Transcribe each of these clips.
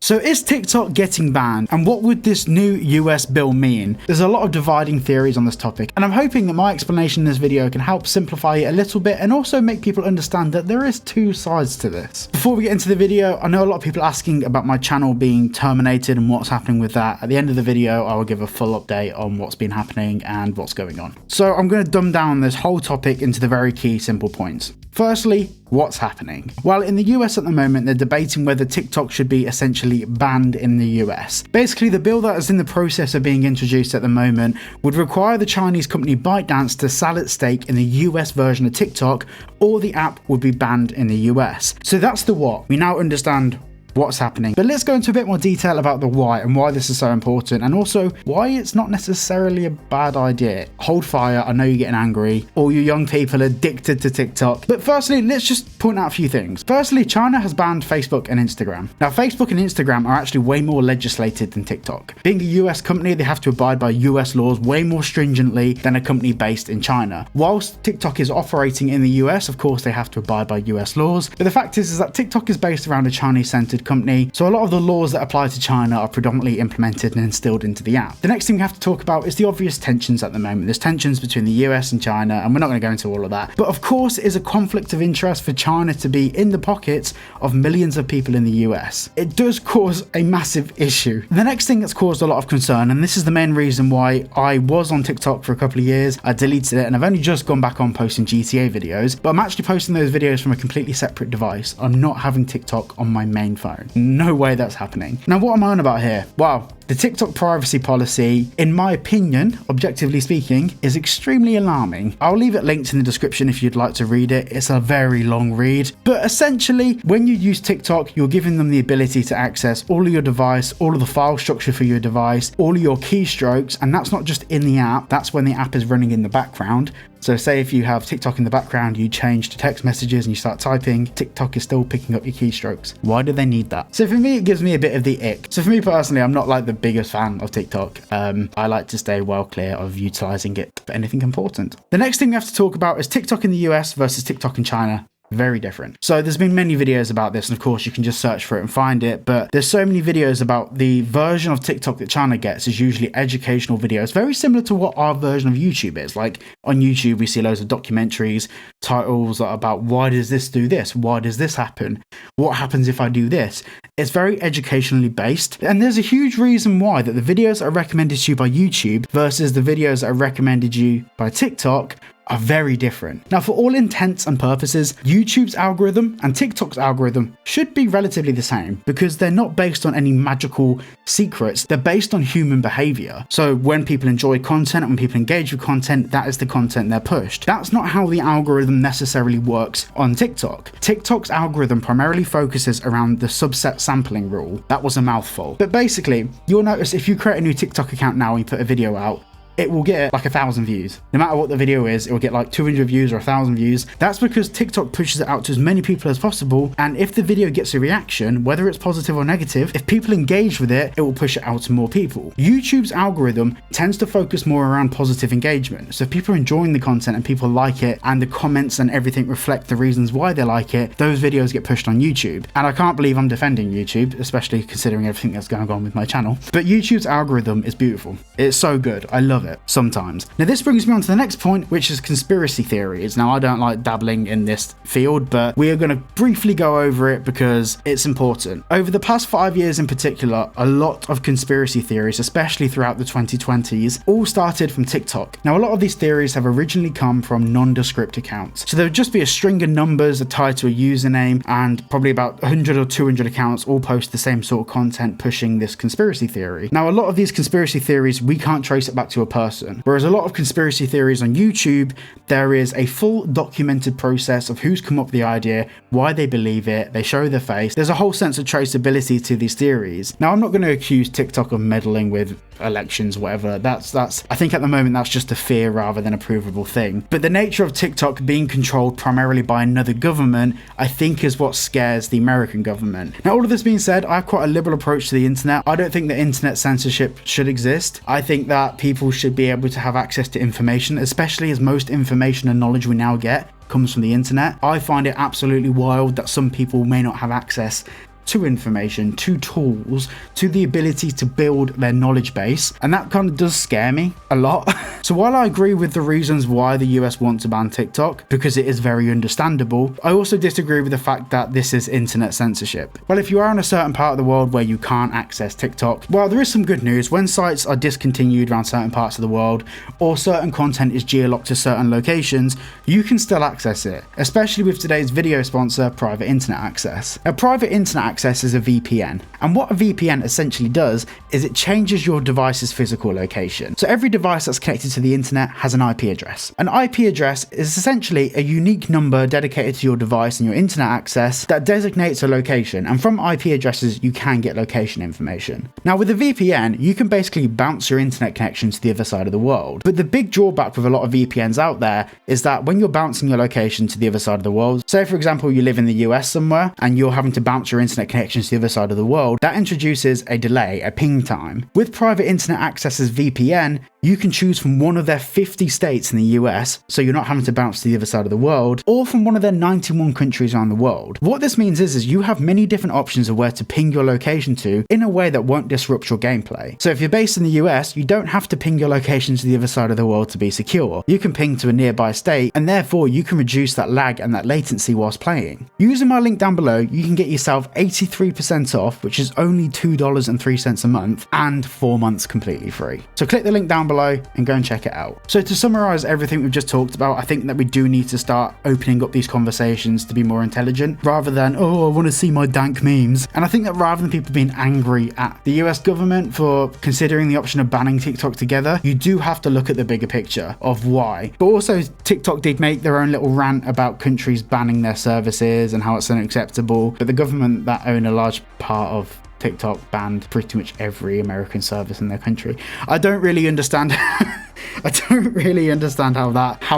So is TikTok getting banned, and what would this new US bill mean? There's a lot of dividing theories on this topic, and I'm hoping that my explanation in this video can help simplify it a little bit and also make people understand that there is two sides to this. Before we get into the video, I know a lot of people asking about my channel being terminated and what's happening with that. At the end of the video, I will give a full update on what's been happening and what's going on. So I'm going to dumb down this whole topic into the very key simple points. Firstly, what's happening? Well, in the US at the moment, they're debating whether TikTok should be essentially banned in the US. Basically, the bill that is in the process of being introduced at the moment would require the Chinese company ByteDance to sell its stake in the US version of TikTok, or the app would be banned in the US. So that's the what. We now understand what's happening. But let's go into a bit more detail about the why and why this is so important, and also why it's not necessarily a bad idea. Hold fire, I know you're getting angry, all you young people addicted to TikTok. But firstly, let's just point out a few things. Firstly, China has banned Facebook and Instagram. Now, Facebook and Instagram are actually way more legislated than TikTok. Being a US company, they have to abide by US laws way more stringently than a company based in China. Whilst TikTok is operating in the US, of course, they have to abide by US laws. But the fact is that TikTok is based around a Chinese-centered company, so a lot of the laws that apply to China are predominantly implemented and instilled into the app. The next thing we have to talk about is the obvious tensions at the moment. There's tensions between the US and China, and we're not going to go into all of that. But of course, it is a conflict of interest for China to be in the pockets of millions of people in the US. It does cause a massive issue. The next thing that's caused a lot of concern, and this is the main reason why I was on TikTok for a couple of years, I deleted it, and I've only just gone back on posting GTA videos, but I'm actually posting those videos from a completely separate device. I'm not having TikTok on my main phone. No way that's happening. Now, what am I on about here? Well, the TikTok privacy policy, in my opinion, objectively speaking, is extremely alarming. I'll leave it linked in the description if you'd like to read it. It's a very long read. But essentially, when you use TikTok, you're giving them the ability to access all of your device, all of the file structure for your device, all of your keystrokes, and that's not just in the app, that's when the app is running in the background. So say if you have TikTok in the background, you change to text messages and you start typing, TikTok is still picking up your keystrokes. Why do they need that? So for me, it gives me a bit of the ick. So for me personally, I'm not like the biggest fan of TikTok. I like to stay well clear of utilizing it for anything important. The next thing we have to talk about is TikTok in the US versus TikTok in China. Very different. So there's been many videos about this, and of course you can just search for it and find it, but there's so many videos about the version of TikTok that China gets is usually educational videos, very similar to what our version of YouTube is. Like on YouTube, we see loads of documentaries, titles that are about why does this do this? Why does this happen? What happens if I do this? It's very educationally based, and there's a huge reason why that the videos that are recommended to you by YouTube versus the videos that are recommended you by TikTok are very different. Now, for all intents and purposes, YouTube's algorithm and TikTok's algorithm should be relatively the same because they're not based on any magical secrets. They're based on human behavior. So when people enjoy content and when people engage with content, that is the content they're pushed. That's not how the algorithm necessarily works on TikTok. TikTok's algorithm primarily focuses around the subset sampling rule. That was a mouthful. But basically, you'll notice if you create a new TikTok account now and you put a video out, it will get like 1,000 views. No matter what the video is, it will get like 200 views or 1,000 views. That's because TikTok pushes it out to as many people as possible, and if the video gets a reaction, whether it's positive or negative, if people engage with it, it will push it out to more people. YouTube's algorithm tends to focus more around positive engagement. So if people are enjoying the content and people like it, and the comments and everything reflect the reasons why they like it, those videos get pushed on YouTube. And I can't believe I'm defending YouTube, especially considering everything that's going on with my channel. But YouTube's algorithm is beautiful. It's so good. I love it. Sometimes. Now this brings me on to the next point, which is conspiracy theories. Now I don't like dabbling in this field, but we are going to briefly go over it because it's important. Over the past 5 years in particular, a lot of conspiracy theories, especially throughout the 2020s, all started from TikTok. Now a lot of these theories have originally come from nondescript accounts. So there would just be a string of numbers tied to a username, and probably about 100 or 200 accounts all post the same sort of content pushing this conspiracy theory. Now a lot of these conspiracy theories, we can't trace it back to a person. Whereas a lot of conspiracy theories on YouTube, there is a full documented process of who's come up with the idea, why they believe it, they show their face. There's a whole sense of traceability to these theories. Now, I'm not going to accuse TikTok of meddling with elections, whatever. That's I think at the moment that's just a fear rather than a provable thing. But the nature of TikTok being controlled primarily by another government, I think is what scares the American government. Now, all of this being said, I have quite a liberal approach to the internet. I don't think that internet censorship should exist. I think that people should be able to have access to information, especially as most information and knowledge we now get comes from the internet. I find it absolutely wild that some people may not have access to information, to tools, to the ability to build their knowledge base, and that kind of does scare me a lot. So while I agree with the reasons why the US want to ban TikTok, because it is very understandable, I also disagree with the fact that this is internet censorship. Well, if you are in a certain part of the world where you can't access TikTok, well, there is some good news. When sites are discontinued around certain parts of the world, or certain content is geolocked to certain locations, you can still access it, especially with today's video sponsor, private internet access. A private internet access is a VPN, and what a VPN essentially does is it changes your device's physical location. So every device that's connected to the internet has an IP address. An IP address is essentially a unique number dedicated to your device and your internet access that designates a location, and from IP addresses you can get location information. Now with a VPN, you can basically bounce your internet connection to the other side of the world, but the big drawback with a lot of VPNs out there is that when you're bouncing your location to the other side of the world, say for example you live in the US somewhere and you're having to bounce your internet connection to the other side of the world, that introduces a delay, a ping time. With private internet access's VPN, you can choose from one of their 50 states in the US, so you're not having to bounce to the other side of the world, or from one of their 91 countries around the world. What this means is you have many different options of where to ping your location to in a way that won't disrupt your gameplay. So if you're based in the US, you don't have to ping your location to the other side of the world to be secure. You can ping to a nearby state, and therefore you can reduce that lag and that latency whilst playing. Using my link down below, you can get yourself 83% off, which is only $2.03 a month, and 4 months completely free. So click the link down below and go and check it out. So to summarize everything we've just talked about, I think that we do need to start opening up these conversations to be more intelligent, rather than, oh, I want to see my dank memes. And I think that rather than people being angry at the US government for considering the option of banning TikTok together, you do have to look at the bigger picture of why. But also TikTok did make their own little rant about countries banning their services and how it's unacceptable, but the government that own a large part of TikTok banned pretty much every American service in their country. I don't really understand how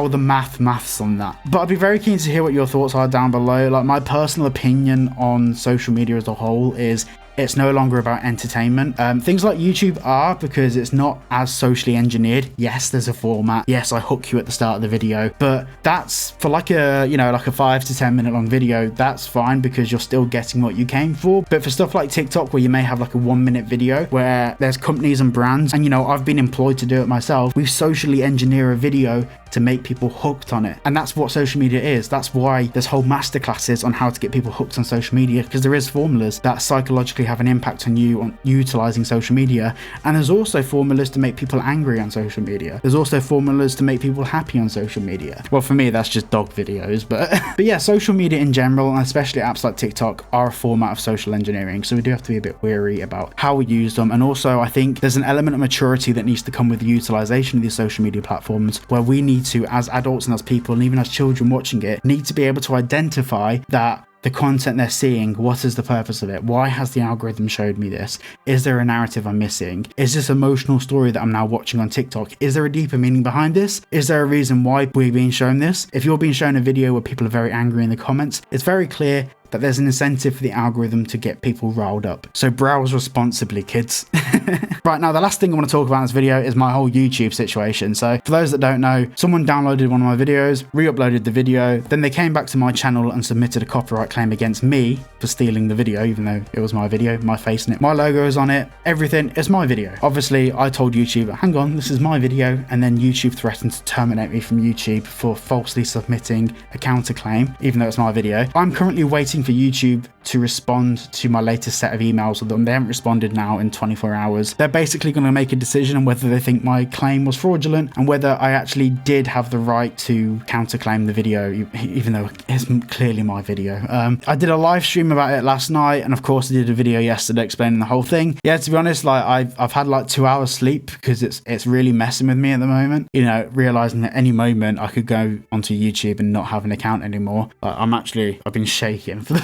the maths on that. But I'd be very keen to hear what your thoughts are down below. Like, my personal opinion on social media as a whole is it's no longer about entertainment. Things like YouTube are, because it's not as socially engineered. Yes, there's a format. Yes, I hook you at the start of the video, but that's for like a, like a 5 to 10 minute long video. That's fine because you're still getting what you came for. But for stuff like TikTok, where you may have like a 1 minute video where there's companies and brands, and I've been employed to do it myself, we socially engineer a video to make people hooked on it. And that's what social media is. That's why there's whole masterclasses on how to get people hooked on social media, because there is formulas that psychologically have an impact on you on utilizing social media. And there's also formulas to make people angry on social media. There's also formulas to make people happy on social media. Well, for me, that's just dog videos, but yeah, social media in general, and especially apps like TikTok, are a format of social engineering. So we do have to be a bit wary about how we use them. And also, I think there's an element of maturity that needs to come with the utilization of these social media platforms, where we need to, as adults and as people, and even as children watching it, need to be able to identify that the content they're seeing, what is the purpose of it? Why has the algorithm showed me this? Is there a narrative I'm missing? Is this emotional story that I'm now watching on TikTok? Is there a deeper meaning behind this? Is there a reason why we're being shown this? If you're being shown a video where people are very angry in the comments, it's very clear that there's an incentive for the algorithm to get people riled up. So browse responsibly, kids. Right, now the last thing I want to talk about in this video is my whole YouTube situation. So for those that don't know, someone downloaded one of my videos, re-uploaded the video, then they came back to my channel and submitted a copyright claim against me for stealing the video, even though it was my video, my face in it, my logo is on it, everything is my video. Obviously, I told YouTube, hang on, this is my video, and then YouTube threatened to terminate me from YouTube for falsely submitting a counterclaim, even though it's my video. I'm currently waiting for YouTube to respond to my latest set of emails with them. They haven't responded now in 24 hours. They're basically going to make a decision on whether they think my claim was fraudulent and whether I actually did have the right to counterclaim the video, even though it's clearly my video. I did a live stream about it last night, and of course I did a video yesterday explaining the whole thing. Yeah, to be honest, like I've had like 2 hours sleep because it's really messing with me at the moment. Realizing that any moment I could go onto YouTube and not have an account anymore. I've been shaking for the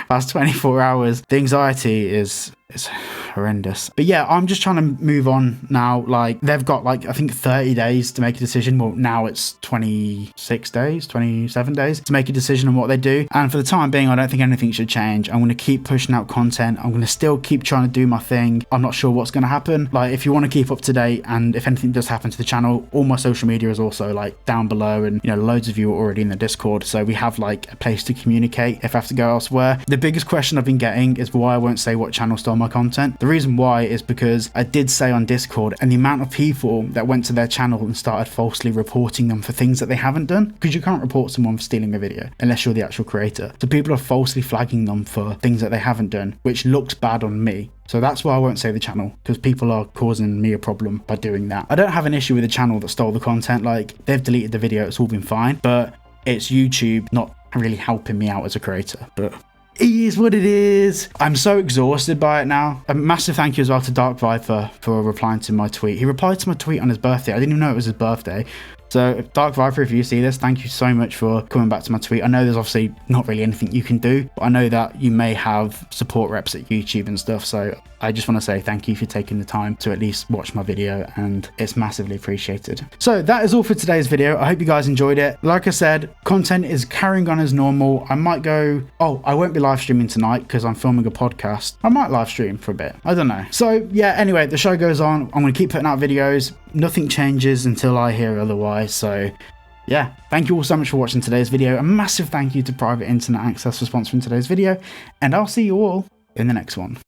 past 24 hours. The anxiety is It's horrendous. But yeah, I'm just trying to move on now. Like, they've got like, I think 30 days to make a decision. Well, now it's 26 days, 27 days to make a decision on what they do. And for the time being, I don't think anything should change. I'm going to keep pushing out content. I'm going to still keep trying to do my thing. I'm not sure what's going to happen. Like, if you want to keep up to date, and if anything does happen to the channel, all my social media is also like down below, and you know, loads of you are already in the Discord, so we have like a place to communicate if I have to go elsewhere. The biggest question I've been getting is why I won't say what channel stole my content. The reason why is because I did say on Discord, and the amount of people that went to their channel and started falsely reporting them for things that they haven't done, because you can't report someone for stealing a video unless you're the actual creator. So people are falsely flagging them for things that they haven't done, which looks bad on me. So that's why I won't say the channel, because people are causing me a problem by doing that. I don't have an issue with the channel that stole the content. Like, they've deleted the video, it's all been fine, but it's YouTube not really helping me out as a creator. But it is what it is. I'm so exhausted by it now. A massive thank you as well to Dark Viper for replying to my tweet. He replied to my tweet on his birthday. I didn't even know it was his birthday. So Dark Viper, if you see this, thank you so much for coming back to my tweet. I know there's obviously not really anything you can do, but I know that you may have support reps at YouTube and stuff. So I just want to say thank you for taking the time to at least watch my video, and it's massively appreciated. So that is all for today's video. I hope you guys enjoyed it. Like I said, content is carrying on as normal. I might go, I won't be live streaming tonight because I'm filming a podcast. I might live stream for a bit. I don't know. So yeah, anyway, the show goes on. I'm going to keep putting out videos. Nothing changes until I hear otherwise. So yeah, thank you all so much for watching today's video. A massive thank you to Private Internet Access for sponsoring today's video, and I'll see you all in the next one.